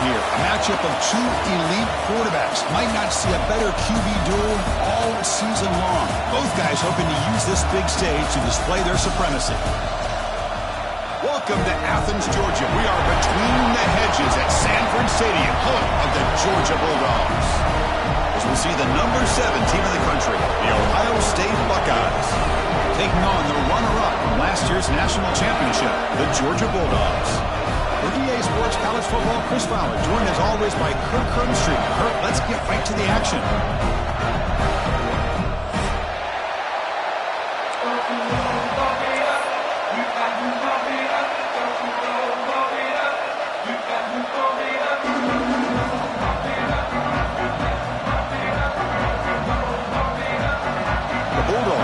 here. A matchup of two elite quarterbacks. Might not see a better QB duel all season long. Both guys hoping to use this big stage to display their supremacy. Welcome to Athens, Georgia. We are between the hedges at Sanford Stadium, home of the Georgia Bulldogs. As we see the number 7 team in the country, the Ohio State Buckeyes, taking on the runner-up from last year's national championship, the Georgia Bulldogs. For EA Sports College Football, Chris Fowler, joined as always by Kirk Herbstreit. Kirk, let's get right to the action.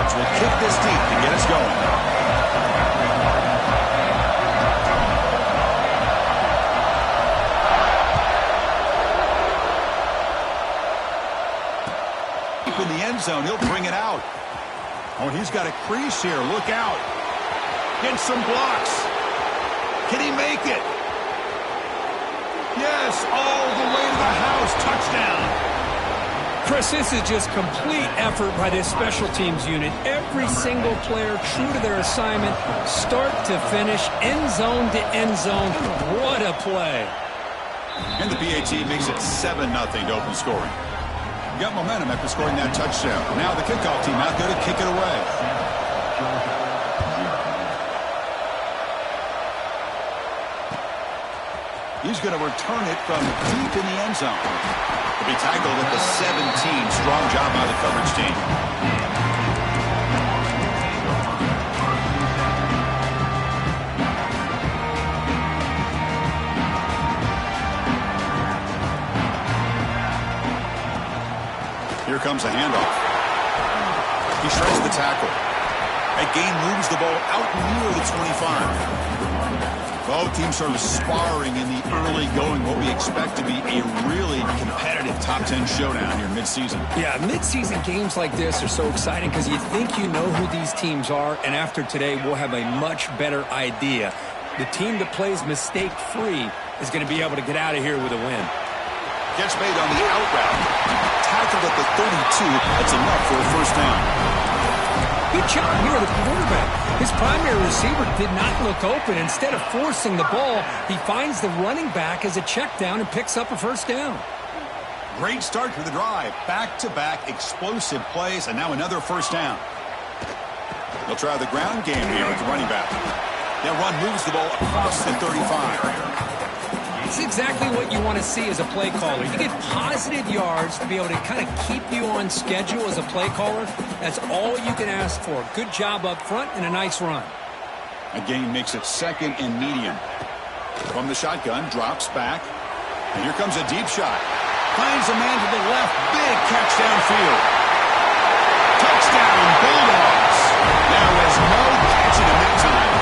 Will kick this deep to get us going. Deep in the end zone, he'll bring it out. Oh, he's got a crease here. Look out. Get some blocks. Can he make it? Yes, all the way to the house. Touchdown. Chris, this is just complete effort by this special teams unit. Every single player true to their assignment, start to finish, end zone to end zone. What a play. And the PAT makes it 7-0 to open scoring. Got momentum after scoring that touchdown. Now the kickoff team out there to kick it away. He's going to return it from deep in the end zone. He'll be tackled at the 17. Strong job by the coverage team. Here comes a handoff. He shreds the tackle. That gain moves the ball out near the 25. Both teams sort of sparring in the early going, what we expect to be a really competitive top 10 showdown here mid-season. Yeah, mid-season games like this are so exciting because you think you know who these teams are, and after today we'll have a much better idea. The team that plays mistake-free is going to be able to get out of here with a win. Gets made on the out route. Tackled at the 32. That's enough for a first down. Good job here, the quarterback. His primary receiver did not look open. Instead of forcing the ball, he finds the running back as a check down and picks up a first down. Great start to the drive. Back-to-back explosive plays, and now another first down. They'll try the ground game here with the running back. That run moves the ball across the 35. It's exactly what you want to see as a play caller. You get positive yards to be able to kind of keep you on schedule as a play caller. That's all you can ask for. Good job up front and a nice run. A gain makes it 2nd and medium. From the shotgun, drops back. And here comes a deep shot. Finds a man to the left. Big catch downfield. Touchdown, Bulldogs. There is no catching him that time.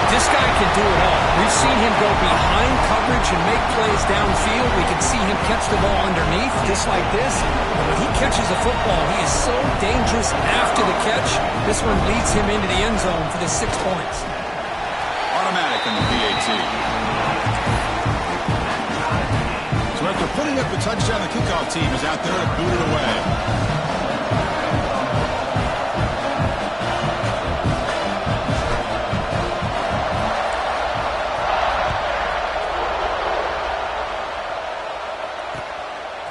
This guy can do it all. We've seen him go behind coverage and make plays downfield. We can see him catch the ball underneath, just like this. And when he catches a football, he is so dangerous after the catch. This one leads him into the end zone for the 6 points. Automatic in the PAT. So after putting up the touchdown, the kickoff team is out there to boot it away.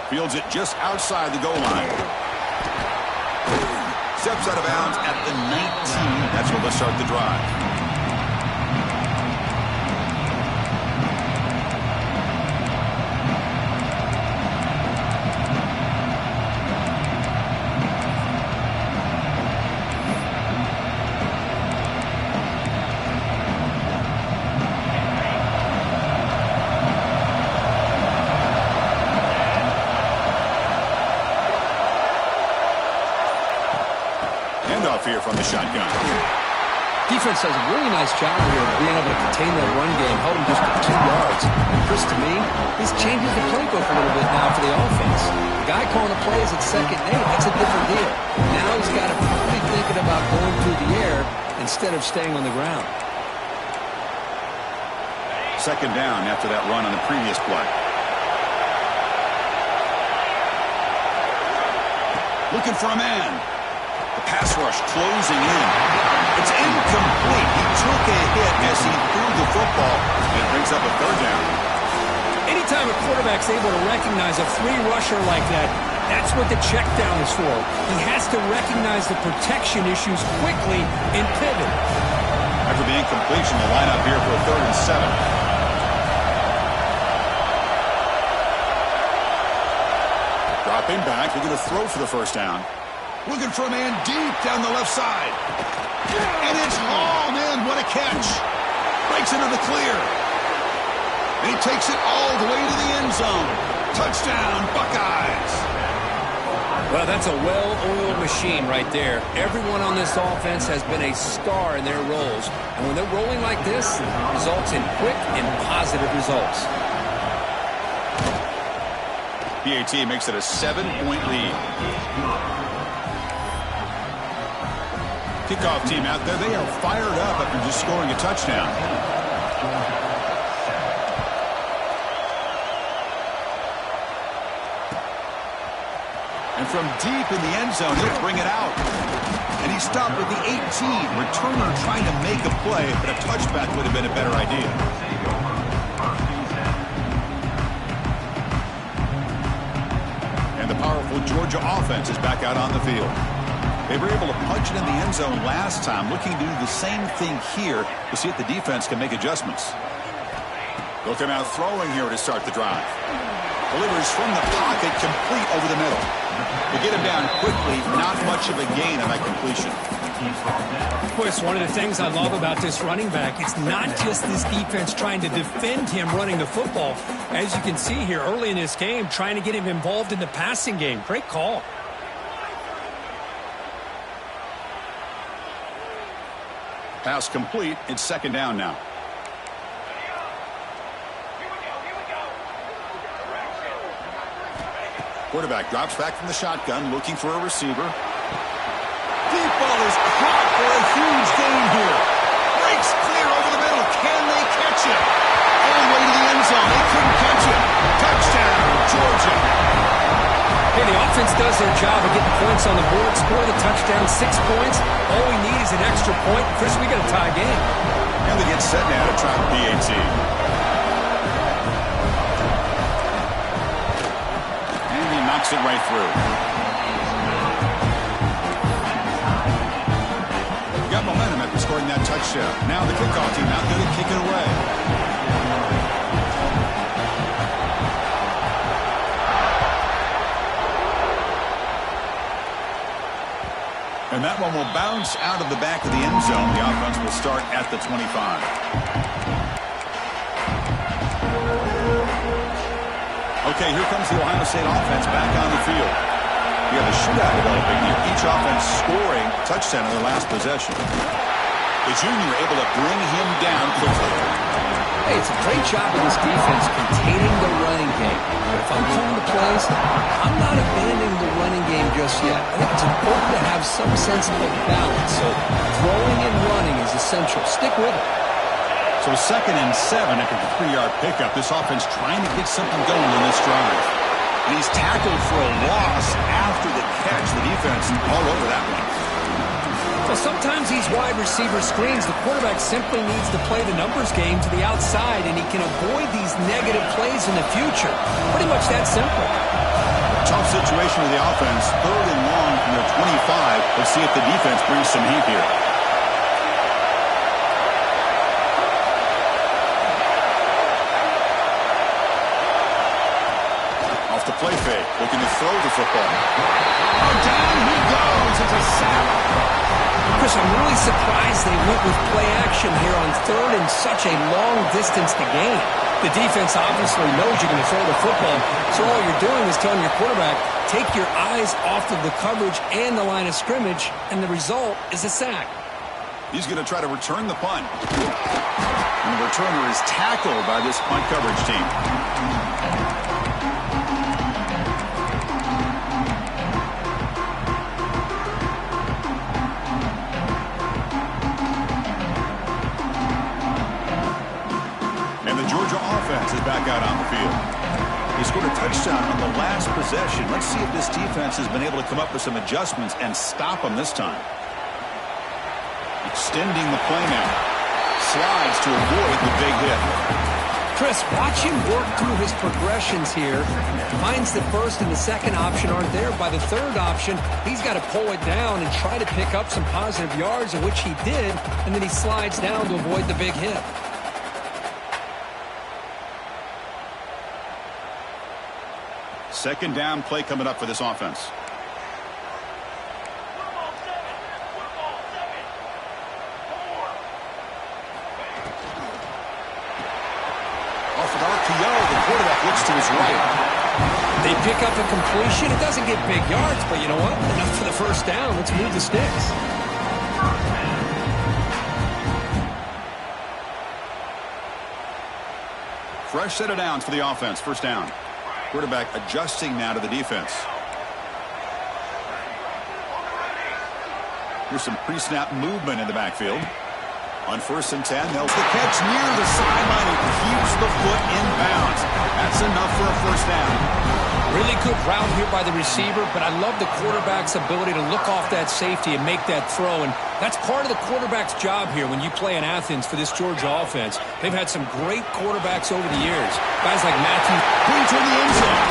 Fields it just outside the goal line. Steps out of bounds at the 19. That's where they'll start the drive. Here from the shotgun. Defense does a really nice job here of being able to contain that run game, held him just for 2 yards. Chris, to me, this changes the playbook a little bit now for the offense. The guy calling the plays at 2nd and 8, that's a different deal. Now he's got to probably thinking about going through the air instead of staying on the ground. second down after that run on the previous play. Looking for a man. The pass rush closing in. It's incomplete. He took a hit as he threw the football, and it brings up a third down. Anytime a quarterback's able to recognize a free rusher like that, that's what the check down is for. He has to recognize the protection issues quickly and pivot. After the incompletion, the lineup here for a 3rd and 7. Dropping back, looking to throw for the first down. Looking for a man deep down the left side. And it's hauled in. What a catch. Breaks into the clear. And he takes it all the way to the end zone. Touchdown, Buckeyes. Well, that's a well-oiled machine right there. Everyone on this offense has been a star in their roles. And when they're rolling like this, it results in quick and positive results. PAT makes it a 7-point lead. Kickoff team out there, they are fired up after just scoring a touchdown. And from deep in the end zone, he'll bring it out. And he stopped at the 18. Returner trying to make a play, but a touchback would have been a better idea. And the powerful Georgia offense is back out on the field. They were able to punch it in the end zone last time, looking to do the same thing here to see if the defense can make adjustments. They'll come out throwing here to start the drive. Delivers from the pocket, complete over the middle. They get him down quickly, not much of a gain on that completion. Of course, one of the things I love about this running back, it's not just this defense trying to defend him running the football. As you can see here early in this game, trying to get him involved in the passing game. Great call. Pass complete. It's second down now. Quarterback drops back from the shotgun, looking for a receiver. Deep ball is caught for a huge gain here. Breaks clear over the middle. Can they catch it? All the way to the end zone. They couldn't catch it. Touchdown, Georgia. Hey, the offense does their job of getting points on the board. Score the touchdown, 6 points. All we need is an extra point. Chris, we got a tie game. And they get set now to try PAT. Knocks it right through. Got momentum after scoring that touchdown. Now the kickoff team out there to kick it away. And that one will bounce out of the back of the end zone. The offense will start at the 25. Okay, here comes the Ohio State offense back on the field. You have a shootout developing here. Each offense scoring a touchdown in their last possession. The junior able to bring him down quickly. Hey, it's a great job of this defense containing the running game. But if I'm calling the plays, I'm not abandoning the running game just yet. I think it's important to have some sense of balance. So throwing and running is essential. Stick with it. So 2nd and 7 after the 3-yard pickup. This offense trying to get something going on this drive. And he's tackled for a loss after the catch. The defense all over that one. Well, sometimes these wide receiver screens, the quarterback simply needs to play the numbers game to the outside, and he can avoid these negative plays in the future. Pretty much that simple. Tough situation with the offense. 3rd and long from their 25. Let's see if the defense brings some heat here. Play fake, looking to throw the football. Oh, down he goes. It's a sack. Chris, I'm really surprised they went with play action here on 3rd and such a long distance to gain. The defense obviously knows you're going to throw the football, so all you're doing is telling your quarterback, take your eyes off of the coverage and the line of scrimmage, and the result is a sack. He's going to try to return the punt. And the returner is tackled by this punt coverage team. He scored a touchdown on the last possession. Let's see if this defense has been able to come up with some adjustments and stop him this time. Extending the play now. Slides to avoid the big hit. Chris, watch him work through his progressions here. Finds the first and the second option aren't there. By the third option, he's got to pull it down and try to pick up some positive yards, of which he did, and then he slides down to avoid the big hit. Second down play coming up for this offense. Off an RPO, the quarterback looks to his right. They pick up a completion. It doesn't get big yards, but you know what? Enough for the first down. Let's move the sticks. Fresh set of downs for the offense. First down. Quarterback adjusting now to the defense. Here's some pre-snap movement in the backfield. On 1st and 10, they'll the catch near the sideline and keeps the foot in bounds. That's enough for a first down. Really good route here by the receiver, but I love the quarterback's ability to look off that safety and make that throw, and that's part of the quarterback's job here when you play in Athens for this Georgia offense. They've had some great quarterbacks over the years. Guys like Matthew. Brings in the end zone,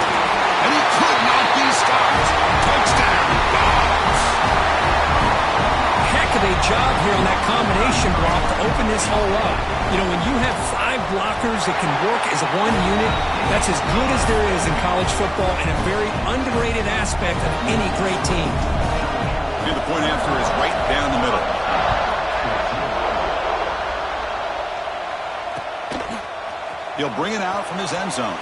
and he could not be stopped. Touchdown, Dogs. Heck of a job here on that combination block to open this hole up. You know, when you have 5 blockers that can work as one unit, that's as good as there is in college football and a very underrated aspect of any great team. And the point after is right down the middle. He'll bring it out from his end zone.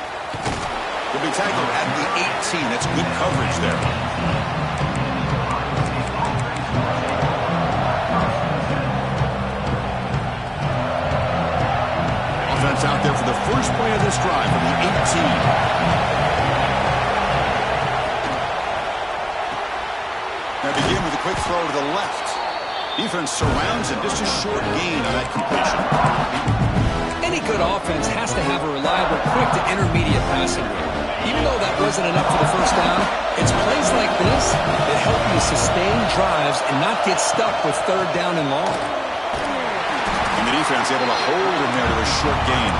He'll be tackled at the 18. That's good coverage there. Offense out there for the first play of this drive from the 18. Now begin with a quick throw to the left. Defense surrounds him. Just a short gain on that completion. Any good offense has to have a reliable, quick to intermediate passing game. Even though that wasn't enough for the first down, it's plays like this that help you sustain drives and not get stuck with 3rd down and long. And the defense able to hold him there to a short gain.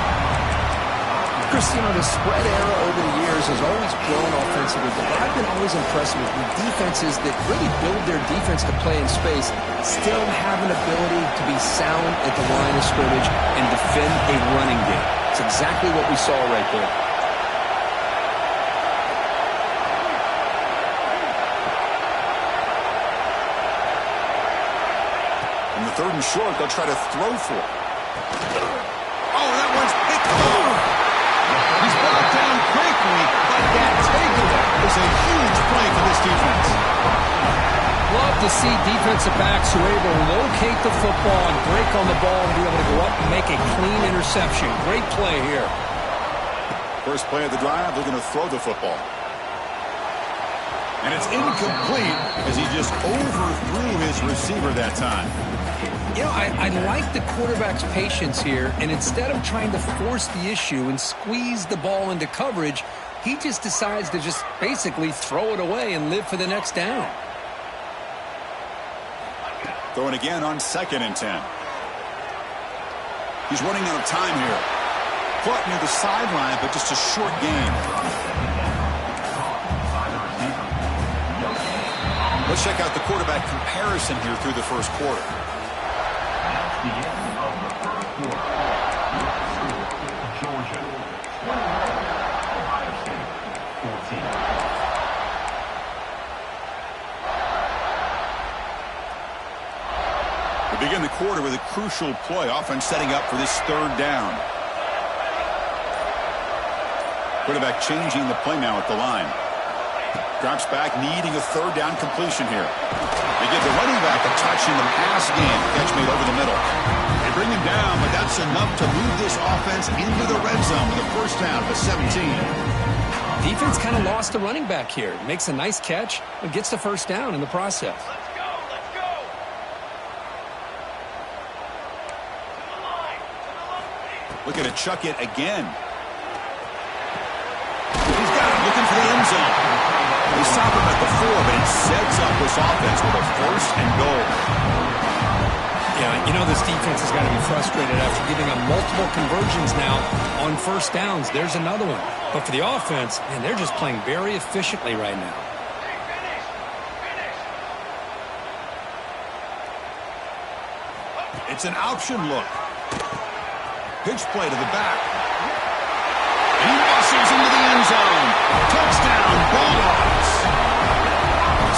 Chris, you know, the spread era over the years has always grown offensively, but I've been always impressed with defenses that really build their defense to play in space, still have an ability to be sound at the line of scrimmage and defend a running game. It's exactly what we saw right there. On the 3rd and short, they'll try to throw for it. Oh, that one's picked up. He's brought down quickly, but that takeaway is a huge play for this defense. Love to see defensive backs who are able to locate the football and break on the ball and be able to go up and make a clean interception. Great play here. First play of the drive, they're going to throw the football. And it's incomplete as he just overthrew his receiver that time. You know, I like the quarterback's patience here, and instead of trying to force the issue and squeeze the ball into coverage, he just decides to just basically throw it away and live for the next down. Throwing again on 2nd and 10. He's running out of time here. Caught near the sideline, but just a short gain. Let's check out the quarterback comparison here through the first quarter. We begin the quarter with a crucial play. Offense setting up for this 3rd down. Quarterback changing the play now at the line. Drops back, needing a 3rd down completion here. They give the running back a touch in the pass game. Catch made over the middle. They bring him down, but that's enough to move this offense into the red zone with a first down of 17. Defense kind of lost the running back here. Makes a nice catch, but gets the first down in the process. Let's go. Looking to chuck it again. end zone. They stop him at the 4, but it sets up this offense with a 1st and goal. Yeah, you know this defense has got to be frustrated after giving up multiple conversions now on 1st downs. There's another one. But for the offense, man, they're just playing very efficiently right now. It's an option look. Pitch play to the back. He muscles into the end zone. Touchdown, Bulldogs.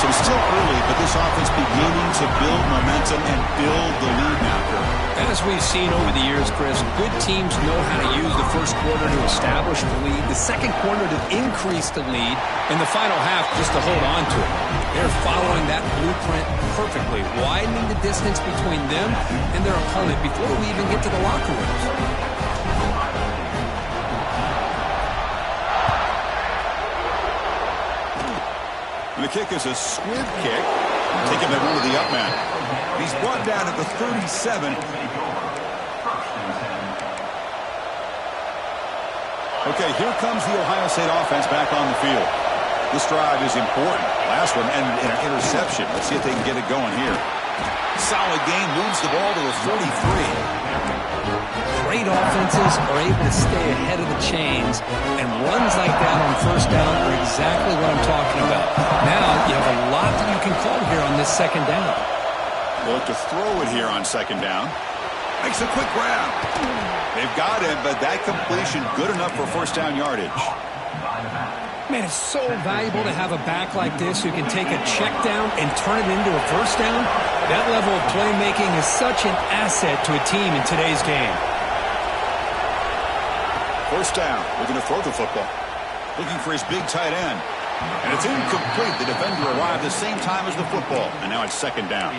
So still early, but this offense beginning to build momentum and build the lead now, Kirk. As we've seen over the years, Chris, good teams know how to use the 1st quarter to establish the lead, the 2nd quarter to increase the lead, and the final half just to hold on to it. They're following that blueprint perfectly, widening the distance between them and their opponent before we even get to the locker rooms. And the kick is a squib kick, taking the root of the up man. He's brought down at the 37. Okay, here comes the Ohio State offense back on the field. This drive is important. Last one, and an interception. Let's see if they can get it going here. Solid game, moves the ball to the 43. Great offenses are able to stay ahead of the chains, and runs like that on 1st down are exactly what I'm talking about. Now you have a lot that you can call here on this 2nd down. Look to throw it here on 2nd down. Makes a quick grab. They've got him, but that completion good enough for 1st down yardage. Man, it's so valuable to have a back like this who can take a check down and turn it into a 1st down. That level of playmaking is such an asset to a team in today's game. 1st down, looking to throw the football. Looking for his big tight end. And it's incomplete. The defender arrived the same time as the football. And now it's 2nd down.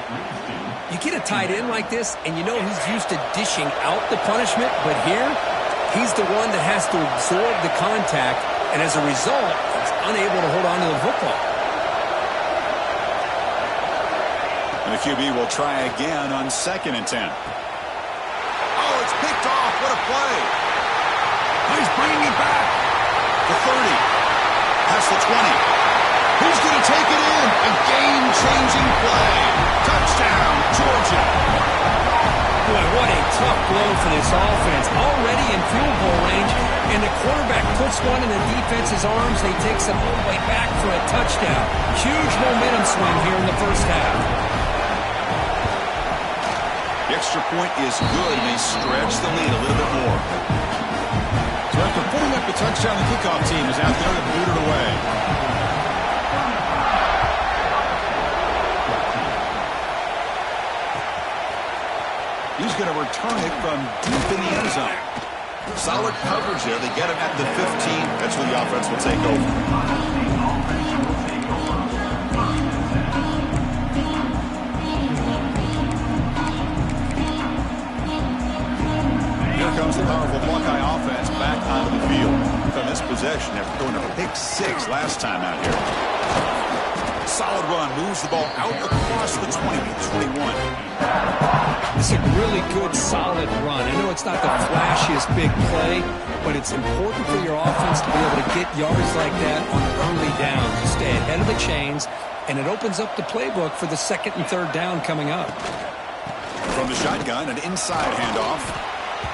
You get a tight end like this, and you know he's used to dishing out the punishment. But here, he's the one that has to absorb the contact. And as a result, he's unable to hold on to the football. And the QB will try again on 2nd and 10. Oh, it's picked off. What a play. He's bringing it back. The 30. Past the 20. Who's going to take it in? A game-changing play. Touchdown, Georgia. Boy, what a tough blow for this offense. Already in field goal range, and the quarterback puts one in the defense's arms. They takes it all the way back for a touchdown. Huge momentum swing here in the 1st half. The extra point is good, and they stretch the lead a little bit more. So after putting up the touchdown, the kickoff team is out there to boot it away. He's going to return it from deep in the end zone. Solid coverage there. They get him at the 15. That's where the offense will take over. Here comes the powerful Buckeye offense back onto the field. From this possession, they're throwing a pick 6 last time out here. Solid run, moves the ball out across the 20-21. It's a really good, solid run. I know it's not the flashiest big play, but it's important for your offense to be able to get yards like that on early downs. You stay ahead of the chains, and it opens up the playbook for the 2nd and 3rd down coming up. From the shotgun, an inside handoff.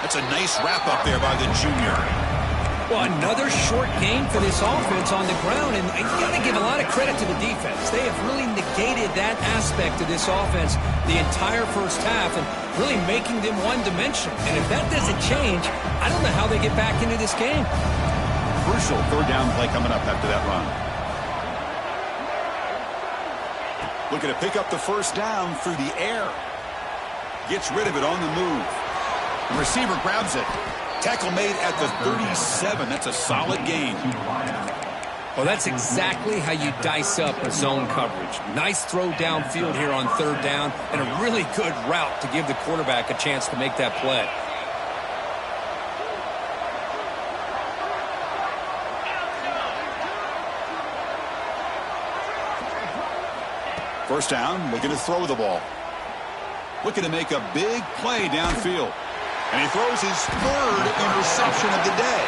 That's a nice wrap-up there by the junior. Well, another short game for this offense on the ground, and you got to give a lot of credit to the defense. They have really negated that aspect of this offense the entire 1st half and really making them one-dimensional. And if that doesn't change, I don't know how they get back into this game. Crucial 3rd down play coming up after that run. Looking to pick up the 1st down through the air. Gets rid of it on the move. The receiver grabs it. Tackle made at the 37. That's a solid gain. Well, that's exactly how you dice up a zone coverage. Nice throw downfield here on 3rd down, and a really good route to give the quarterback a chance to make that play. First down, looking to throw the ball. Looking to make a big play downfield. And he throws his 3rd interception of the day.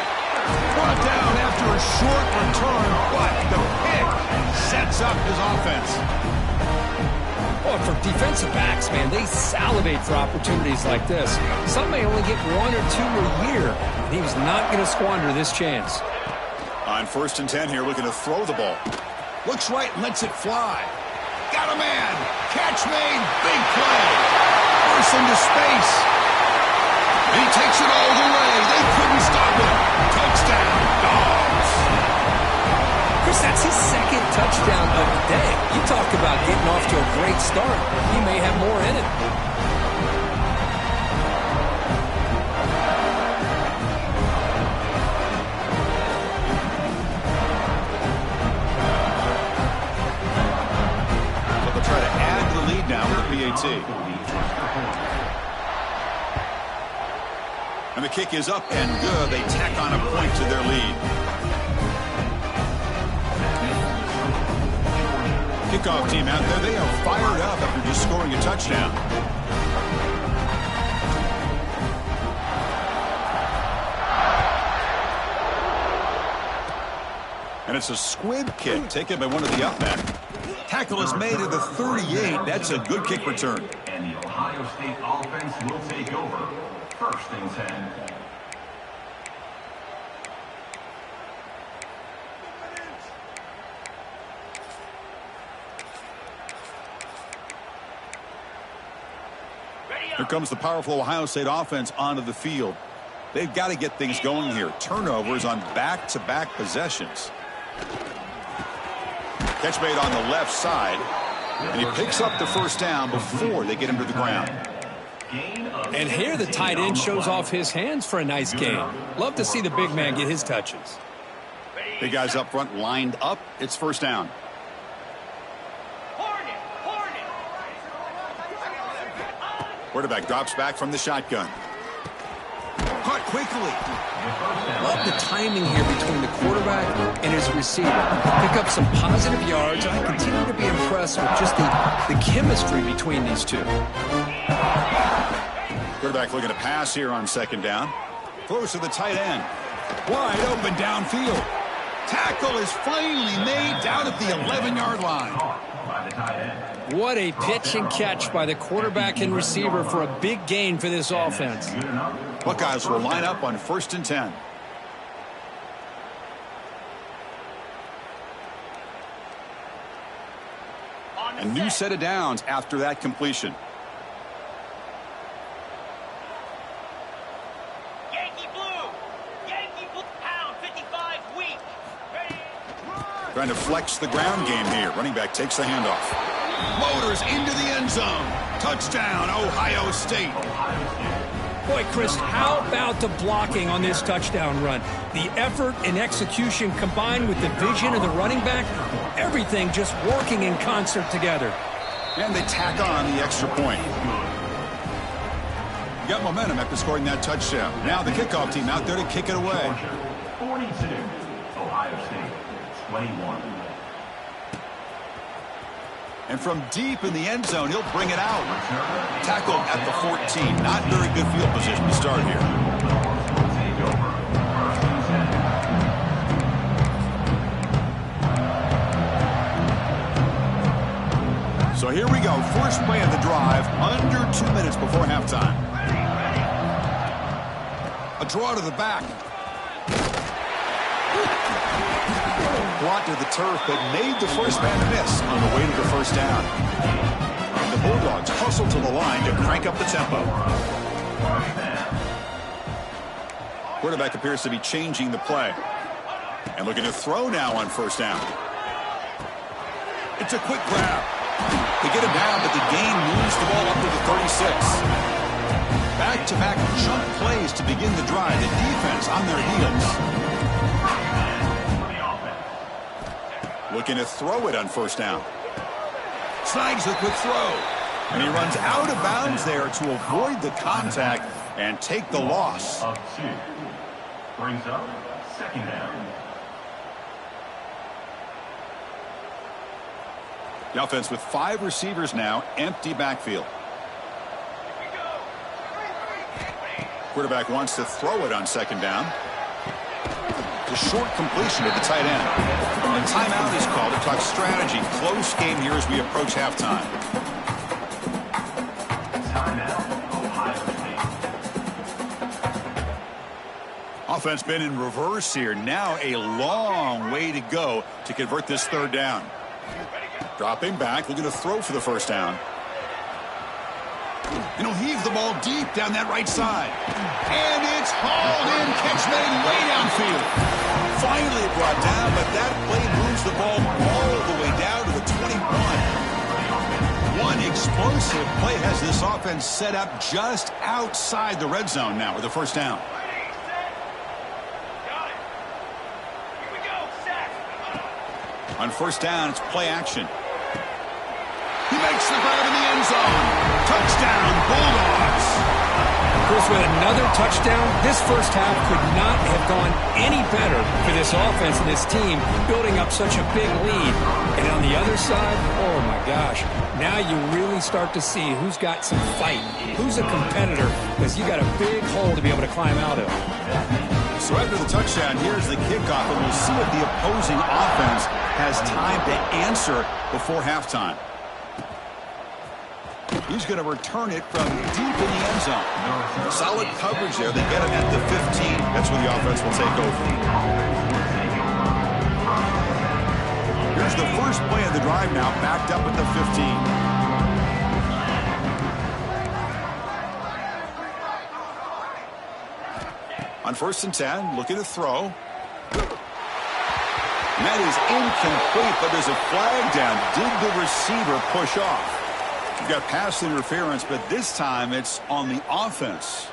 Brought down after a short return, but the pick sets up his offense. Oh, for defensive backs, man, they salivate for opportunities like this. Some may only get 1 or 2 a year, and he was not going to squander this chance. On 1st and 10 here, looking to throw the ball. Looks right and lets it fly. Got a man. Catch made. Big play. Bursts into space. And he takes it all the way. They couldn't stop him. Touchdown, Dogs. Chris, that's his 2nd touchdown of the day. You talk about getting off to a great start. He may have more in it. So they'll try to add to the lead now with a PAT. And the kick is up and good. They tack on a point to their lead. Kickoff team out there, they are fired up after just scoring a touchdown. And it's a squib kick taken by one of the up men. Tackle is made at the 38. That's a good kick return. And the Ohio State offense will take over. 1st and 10. Here comes the powerful Ohio State offense onto the field. They've got to get things going here. Turnovers on back-to-back possessions. Catch made on the left side. And he picks up the 1st down before they get him to the ground. And here the tight end shows off his hands for a nice gain. Love to see the big man get his touches. Big guys up front lined up. It's 1st down. Quarterback drops back from the shotgun. Caught quickly. Love the timing here between the quarterback and his receiver. Pick up some positive yards. I continue to be impressed with just the chemistry between these two. Quarterback looking to pass here on 2nd down. Throws to the tight end. Wide open downfield. Tackle is finally made down at the 11-yard line. What a pitch and catch by the quarterback and receiver for a big gain for this offense. Buckeyes will line up on 1st and 10. A new set of downs after that completion. Trying to flex the ground game here. Running back takes the handoff. Motors into the end zone. Touchdown, Ohio State. Boy, Chris, how about the blocking on this touchdown run? The effort and execution combined with the vision of the running back, everything just working in concert together. And they tack on the extra point. You got momentum after scoring that touchdown. Now the kickoff team out there to kick it away. 42, Ohio State, 21. And from deep in the end zone, he'll bring it out. Tackled at the 14. Not very good field position to start here. So here we go. First play of the drive, under 2 minutes before halftime. A draw to the back. Brought to the turf, but made the first man miss on the way to the 1st down. And the Bulldogs hustle to the line to crank up the tempo. Quarterback appears to be changing the play. And looking to throw now on 1st down. It's a quick grab. They get him down, but the gain moves the ball up to the 36. Back-to-back jump plays to begin the drive. The defense on their heels. Looking to throw it on 1st down. Snags the quick throw. And he runs out of bounds there to avoid the contact and take the loss. Of 2. Brings up 2nd down. The offense with 5 receivers now, empty backfield. Quarterback wants to throw it on 2nd down. It's a short completion to the tight end. A timeout is called to talk strategy. Close game here as we approach halftime. Offense been in reverse here. Now a long way to go to convert this third down. Dropping back, looking to throw for the first down. And he'll heave the ball deep down that right side. And it's hauled in, catch made way downfield. Finally brought down, but that play moves the ball all the way down to the 21. One explosive play has this offense set up just outside the red zone now with the first down. On first down, it's play action. He makes the grab in the end zone. Touchdown, Bulldogs. Chris, with another touchdown, this first half could not have gone any better for this offense and this team, building up such a big lead. And on the other side, oh my gosh, now you really start to see who's got some fight, who's a competitor, because you got a big hole to be able to climb out of. So after the touchdown, here's the kickoff, and we'll see if the opposing offense has time to answer before halftime. He's going to return it from deep in the end zone. Solid coverage there. They get him at the 15. That's where the offense will take over. Here's the first play of the drive now, backed up at the 15. On first and 10, looking to throw. And that is incomplete, but there's a flag down. Did the receiver push off? You've got pass interference, but this time it's on the offense.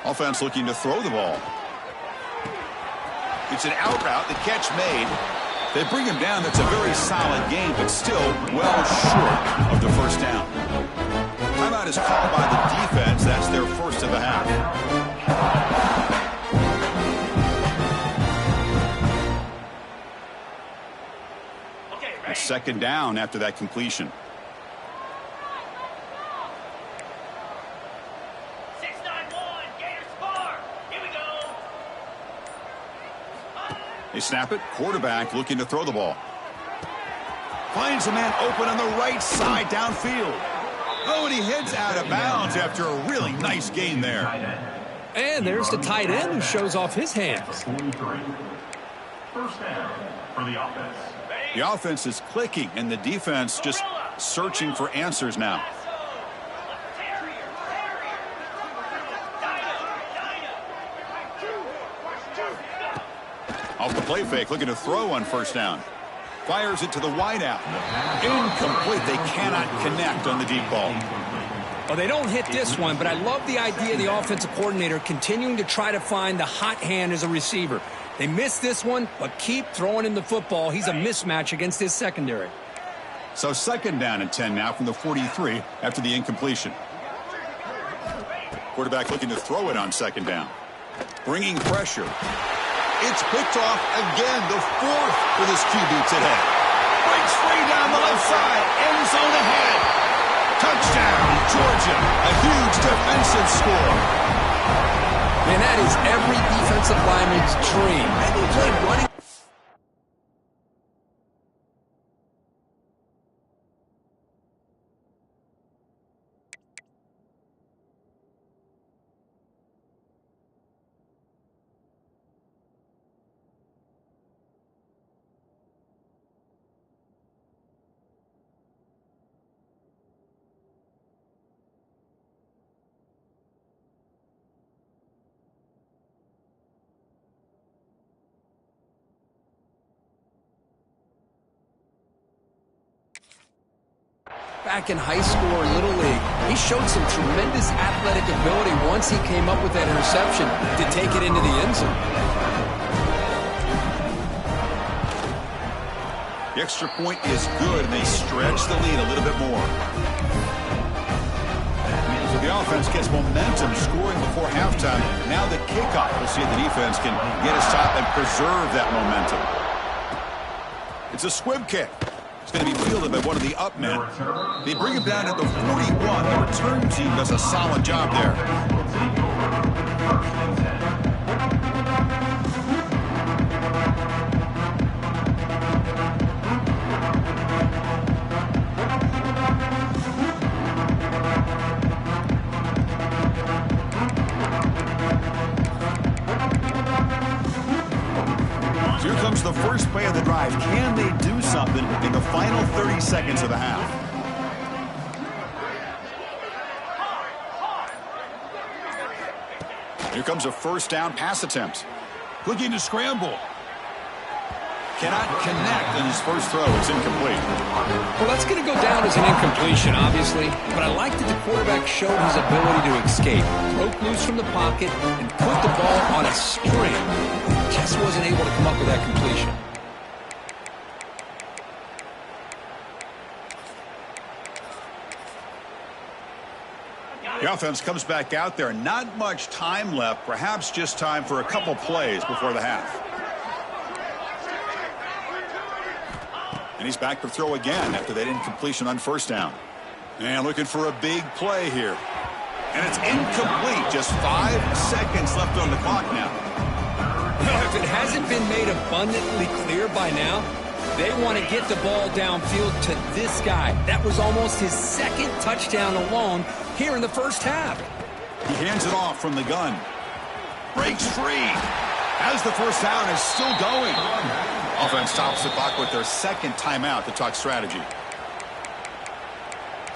Offense looking to throw the ball. It's an out route, the catch made. They bring him down. That's a very solid game, but still well short of the first down. Timeout is called by the defense. That's their first of the half. It's second down after that completion. They snap it. Quarterback looking to throw the ball. Finds a man open on the right side downfield. Oh, and he heads out of bounds after a really nice gain there. And there's the tight end who shows off his hands. First down for the offense. The offense is clicking, and the defense just searching for answers now. Off the play fake, looking to throw on first down. Fires it to the wideout. Incomplete. They cannot connect on the deep ball. Well, they don't hit this one, but I love the idea of the offensive coordinator continuing to try to find the hot hand as a receiver. They missed this one, but keep throwing him the football. He's a mismatch against his secondary. So second down and 10 now from the 43 after the incompletion. Quarterback looking to throw it on second down. Bringing pressure. It's picked off again, the fourth for this QB today. Breaks free down the left side, end zone ahead. Touchdown, Georgia. A huge defensive score. Man, that is every defensive lineman's dream. And they played running. Back in high school or Little League, he showed some tremendous athletic ability once he came up with that interception to take it into the end zone. The extra point is good, and they stretch the lead a little bit more. So the offense gets momentum, scoring before halftime. Now the kickoff. We'll see if the defense can get a stop and preserve that momentum. It's a squib kick. It's going to be fielded by one of the up men. They bring him down at the 41. The return team does a solid job there. will take over. First and 10. Here comes the first play of the drive. Can they do something in the final 30 seconds of the half? Here comes a first down pass attempt. Looking to scramble. Cannot connect, and his first throw is incomplete. Well, that's going to go down as an incompletion, obviously, but I like that the quarterback showed his ability to escape, broke loose from the pocket, and put the ball on a string. Just wasn't able to come up with that completion. The offense comes back out there. Not much time left. Perhaps just time for a couple plays before the half. And he's back to throw again after that incompletion on first down. And looking for a big play here. And it's incomplete. Just 5 seconds left on the clock now. If it hasn't been made abundantly clear by now, they want to get the ball downfield to this guy. That was almost his second touchdown alone here in the first half. He hands it off from the gun. Breaks free. As the first down is still going. Offense stops the clock with their second timeout to talk strategy.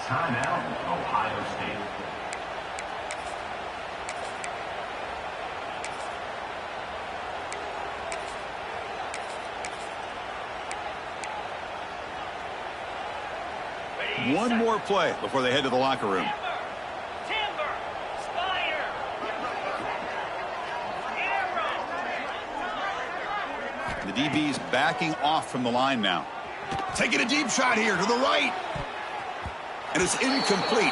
Timeout, Ohio State. One more play before they head to the locker room. The DB's backing off from the line now. Taking a deep shot here to the right. And it's incomplete.